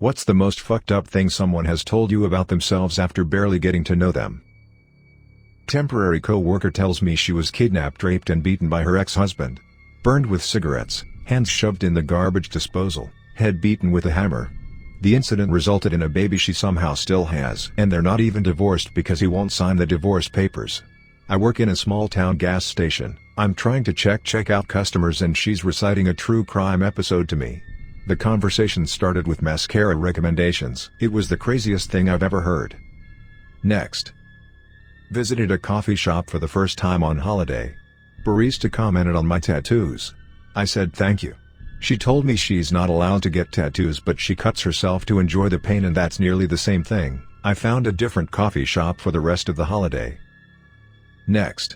What's the most fucked up thing someone has told you about themselves after barely getting to know them? Temporary co-worker tells me she was kidnapped, raped and beaten by her ex-husband. Burned with cigarettes, hands shoved in the garbage disposal, head beaten with a hammer. The incident resulted in a baby she somehow still has, and they're not even divorced because he won't sign the divorce papers. I work in a small town gas station. I'm trying to check out customers and she's reciting a true crime episode to me. The conversation started with mascara recommendations. It was the craziest thing I've ever heard. Next. Visited a coffee shop for the first time on holiday. Barista commented on my tattoos. I said thank you. She told me she's not allowed to get tattoos but she cuts herself to enjoy the pain, and that's nearly the same thing. I found a different coffee shop for the rest of the holiday. Next.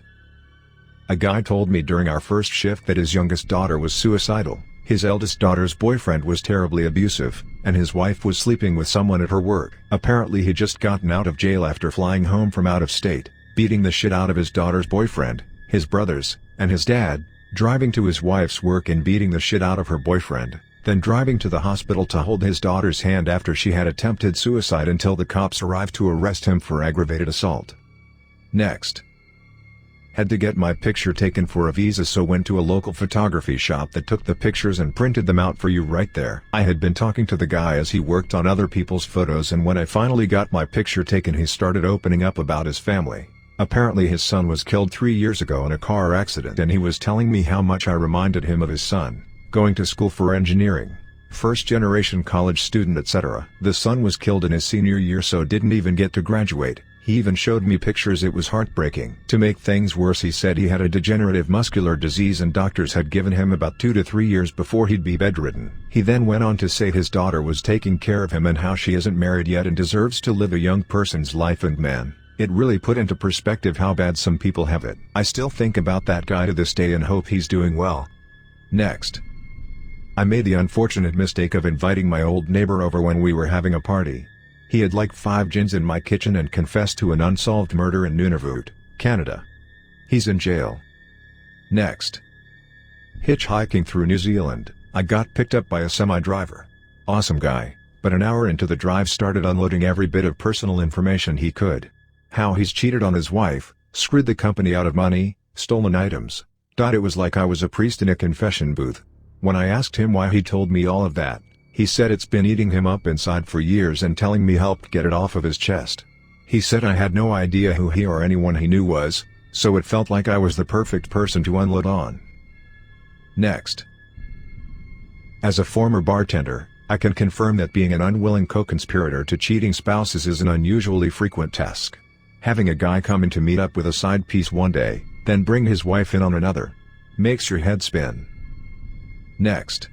A guy told me during our first shift that his youngest daughter was suicidal. His eldest daughter's boyfriend was terribly abusive, and his wife was sleeping with someone at her work. Apparently he'd just gotten out of jail after flying home from out of state, beating the shit out of his daughter's boyfriend, his brothers, and his dad, driving to his wife's work and beating the shit out of her boyfriend, then driving to the hospital to hold his daughter's hand after she had attempted suicide until the cops arrived to arrest him for aggravated assault. Next. Had to get my picture taken for a visa, so went to a local photography shop that took the pictures and printed them out for you right there. I had been talking to the guy as he worked on other people's photos, and when I finally got my picture taken he started opening up about his family. Apparently his son was killed 3 years ago in a car accident, and he was telling me how much I reminded him of his son, going to school for engineering, first-generation college student, etc. The son was killed in his senior year, so didn't even get to graduate. He even showed me pictures. It was heartbreaking. To make things worse, he said he had a degenerative muscular disease and doctors had given him about 2 to 3 years before he'd be bedridden. He then went on to say his daughter was taking care of him and how she isn't married yet and deserves to live a young person's life, and man, it really put into perspective how bad some people have it. I still think about that guy to this day and hope he's doing well. Next. I made the unfortunate mistake of inviting my old neighbor over when we were having a party. He had like 5 gins in my kitchen and confessed to an unsolved murder in Nunavut, Canada. He's in jail. Next. Hitchhiking through New Zealand, I got picked up by a semi-driver. Awesome guy, but an hour into the drive started unloading every bit of personal information he could. How he's cheated on his wife, screwed the company out of money, stolen items. It was like I was a priest in a confession booth. When I asked him why he told me all of that, he said it's been eating him up inside for years and telling me helped get it off of his chest. He said I had no idea who he or anyone he knew was, so it felt like I was the perfect person to unload on. Next. As a former bartender, I can confirm that being an unwilling co-conspirator to cheating spouses is an unusually frequent task. Having a guy come in to meet up with a side piece one day, then bring his wife in on another, makes your head spin. Next.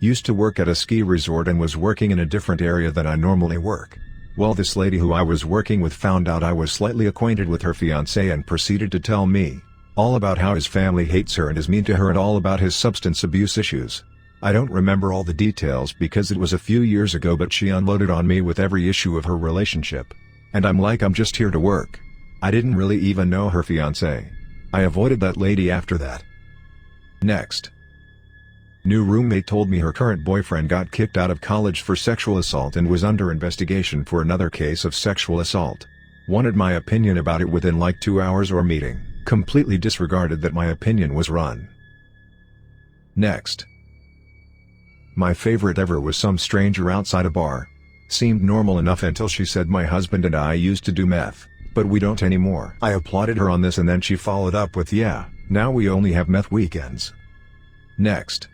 Used to work at a ski resort and was working in a different area than I normally work. Well, this lady who I was working with found out I was slightly acquainted with her fiancé and proceeded to tell me all about how his family hates her and is mean to her, and all about his substance abuse issues. I don't remember all the details because it was a few years ago, but she unloaded on me with every issue of her relationship. And I'm like, I'm just here to work. I didn't really even know her fiancé. I avoided that lady after that. Next. New roommate told me her current boyfriend got kicked out of college for sexual assault and was under investigation for another case of sexual assault. Wanted my opinion about it within like 2 hours or meeting. Completely disregarded that my opinion was run. Next. My favorite ever was some stranger outside a bar. Seemed normal enough until she said my husband and I used to do meth, but we don't anymore. I applauded her on this, and then she followed up with, yeah, now we only have meth weekends. Next.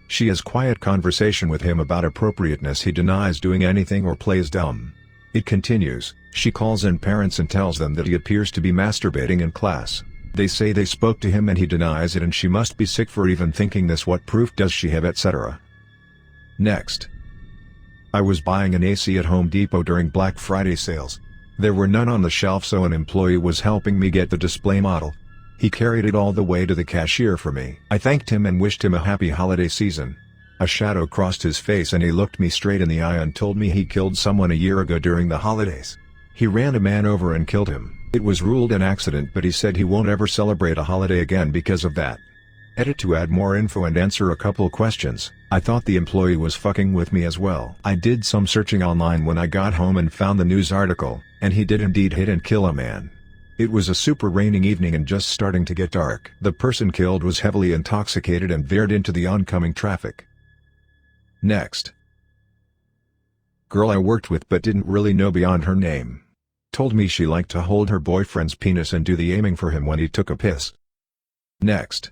She has quiet conversation with him about appropriateness. He denies doing anything or plays dumb. It continues. She calls in parents and tells them that he appears to be masturbating in class. They say they spoke to him and he denies it, and she must be sick for even thinking this. What proof does she have, etc. Next. I was buying an AC at Home Depot during Black Friday sales. There were none on the shelf, so an employee was helping me get the display model. He carried it all the way to the cashier for me. I thanked him and wished him a happy holiday season. A shadow crossed his face and he looked me straight in the eye and told me he killed someone a year ago during the holidays. He ran a man over and killed him. It was ruled an accident, but he said he won't ever celebrate a holiday again because of that. Edit to add more info and answer a couple questions. I thought the employee was fucking with me as well. I did some searching online when I got home and found the news article, and he did indeed hit and kill a man. It was a super raining evening and just starting to get dark. The person killed was heavily intoxicated and veered into the oncoming traffic. Next. Girl I worked with but didn't really know beyond her name. Told me she liked to hold her boyfriend's penis and do the aiming for him when he took a piss. Next.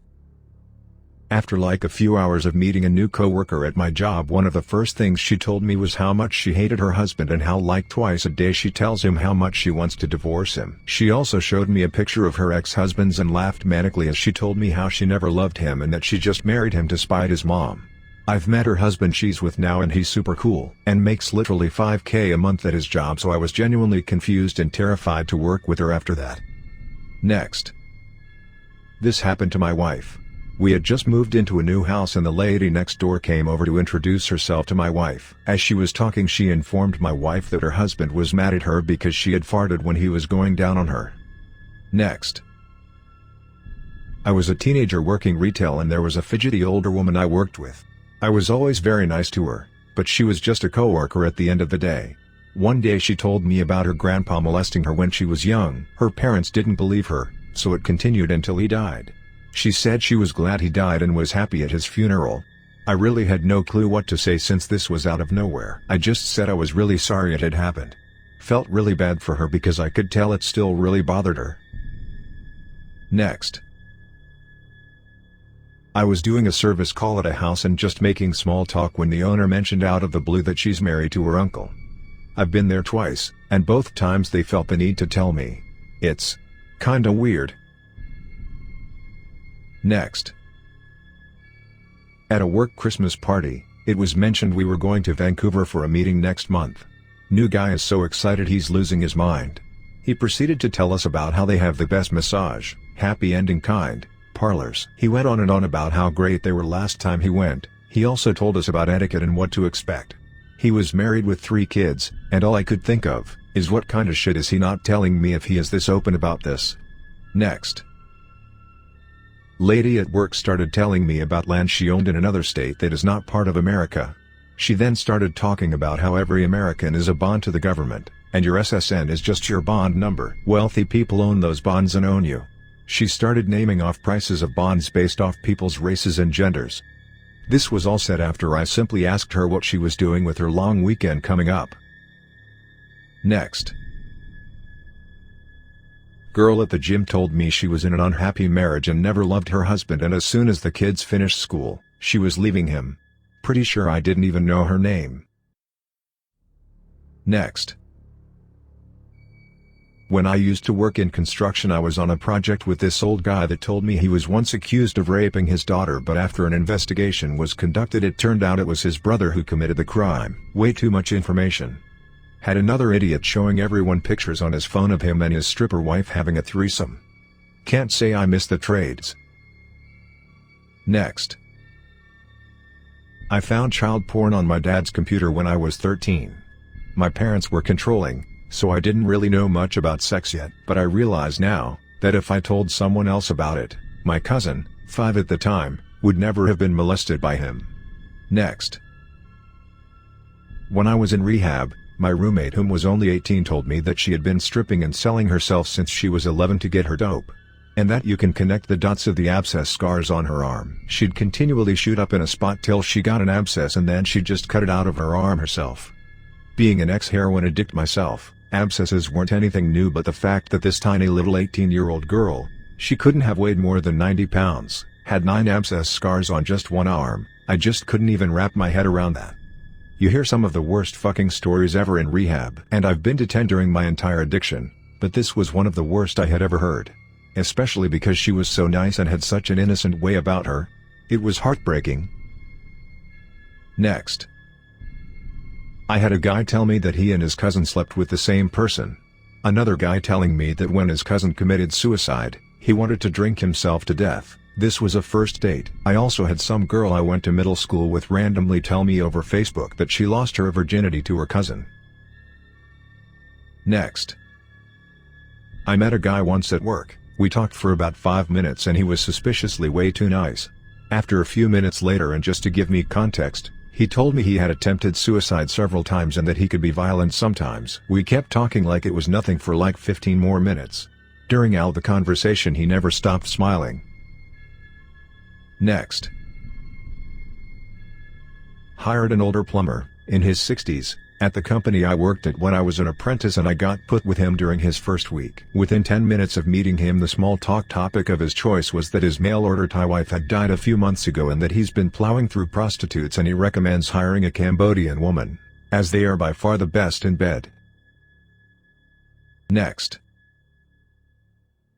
After like a few hours of meeting a new coworker at my job, one of the first things she told me was how much she hated her husband and how like twice a day she tells him how much she wants to divorce him. She also showed me a picture of her ex-husbands and laughed manically as she told me how she never loved him and that she just married him to spite his mom. I've met her husband she's with now and he's super cool and makes literally $5,000 a month at his job, so I was genuinely confused and terrified to work with her after that. Next. This happened to my wife. We had just moved into a new house and the lady next door came over to introduce herself to my wife. As she was talking, she informed my wife that her husband was mad at her because she had farted when he was going down on her. Next. I was a teenager working retail and there was a fidgety older woman I worked with. I was always very nice to her, but she was just a coworker at the end of the day. One day she told me about her grandpa molesting her when she was young. Her parents didn't believe her, so it continued until he died. She said she was glad he died and was happy at his funeral. I really had no clue what to say since this was out of nowhere. I just said I was really sorry it had happened. Felt really bad for her because I could tell it still really bothered her. Next. I was doing a service call at a house and just making small talk when the owner mentioned out of the blue that she's married to her uncle. I've been there twice, and both times they felt the need to tell me. It's kinda weird. Next. At a work Christmas party, it was mentioned we were going to Vancouver for a meeting next month. New guy is so excited he's losing his mind. He proceeded to tell us about how they have the best massage, happy ending kind, parlors. He went on and on about how great they were last time he went. He also told us about etiquette and what to expect. He was married with 3 kids, and all I could think of is what kind of shit is he not telling me if he is this open about this. Next. Lady at work started telling me about land she owned in another state that is not part of America. She then started talking about how every American is a bond to the government, and your SSN is just your bond number. Wealthy people own those bonds and own you. She started naming off prices of bonds based off people's races and genders. This was all said after I simply asked her what she was doing with her long weekend coming up. Next. Girl at the gym told me she was in an unhappy marriage and never loved her husband, and as soon as the kids finished school, she was leaving him. Pretty sure I didn't even know her name. Next. When I used to work in construction, I was on a project with this old guy that told me he was once accused of raping his daughter, but after an investigation was conducted it turned out it was his brother who committed the crime. Way too much information. Had another idiot showing everyone pictures on his phone of him and his stripper wife having a threesome. Can't say I miss the trades. Next. I found child porn on my dad's computer when I was 13. My parents were controlling, so I didn't really know much about sex yet, but I realize now that if I told someone else about it, my cousin, 5 at the time, would never have been molested by him. Next. When I was in rehab, my roommate, whom was only 18, told me that she had been stripping and selling herself since she was 11 to get her dope. And that you can connect the dots of the abscess scars on her arm. She'd continually shoot up in a spot till she got an abscess and then she'd just cut it out of her arm herself. Being an ex-heroin addict myself, abscesses weren't anything new, but the fact that this tiny little 18-year-old girl, she couldn't have weighed more than 90 pounds, had 9 abscess scars on just one arm, I just couldn't even wrap my head around that. You hear some of the worst fucking stories ever in rehab, and I've been to 10 during my entire addiction, but this was one of the worst I had ever heard. Especially because she was so nice and had such an innocent way about her. It was heartbreaking. Next. I had a guy tell me that he and his cousin slept with the same person. Another guy telling me that when his cousin committed suicide, he wanted to drink himself to death. This was a first date. I also had some girl I went to middle school with randomly tell me over Facebook that she lost her virginity to her cousin. Next. I met a guy once at work. We talked for about 5 minutes and he was suspiciously way too nice. After a few minutes later, and just to give me context, he told me he had attempted suicide several times and that he could be violent sometimes. We kept talking like it was nothing for like 15 more minutes. During all the conversation he never stopped smiling. Next. Hired an older plumber, in his 60s, at the company I worked at when I was an apprentice, and I got put with him during his first week. Within 10 minutes of meeting him, the small talk topic of his choice was that his mail-order Thai wife had died a few months ago and that he's been plowing through prostitutes and he recommends hiring a Cambodian woman, as they are by far the best in bed. Next.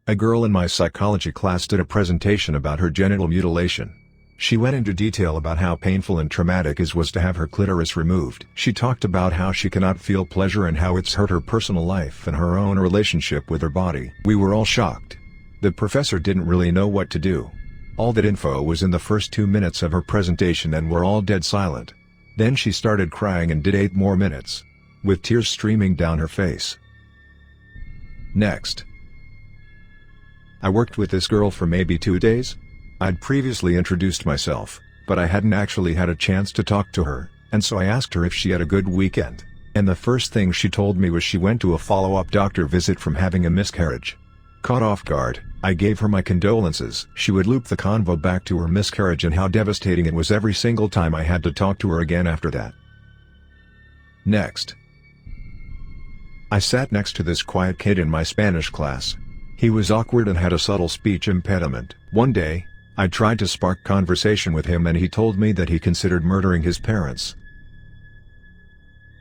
A girl in my psychology class did a presentation about her genital mutilation. She went into detail about how painful and traumatic it was to have her clitoris removed. She talked about how she cannot feel pleasure and how it's hurt her personal life and her own relationship with her body. We were all shocked. The professor didn't really know what to do. All that info was in the first 2 minutes of her presentation and we're all dead silent. Then she started crying and did 8 more minutes, with tears streaming down her face. Next. I worked with this girl for maybe 2 days. I'd previously introduced myself, but I hadn't actually had a chance to talk to her, and so I asked her if she had a good weekend. And the first thing she told me was she went to a follow-up doctor visit from having a miscarriage. Caught off guard, I gave her my condolences. She would loop the convo back to her miscarriage and how devastating it was every single time I had to talk to her again after that. Next. I sat next to this quiet kid in my Spanish class. He was awkward and had a subtle speech impediment. One day, I tried to spark conversation with him and he told me that he considered murdering his parents.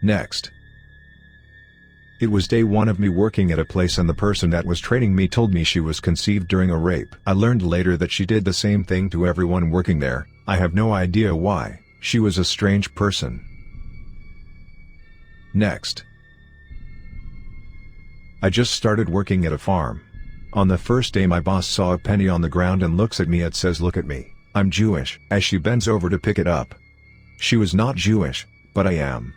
Next. It was day 1 of me working at a place and the person that was training me told me she was conceived during a rape. I learned later that she did the same thing to everyone working there. I have no idea why. She was a strange person. Next. I just started working at a farm. On the first day my boss saw a penny on the ground and looks at me and says, "Look at me, I'm Jewish," as she bends over to pick it up. She was not Jewish, but I am.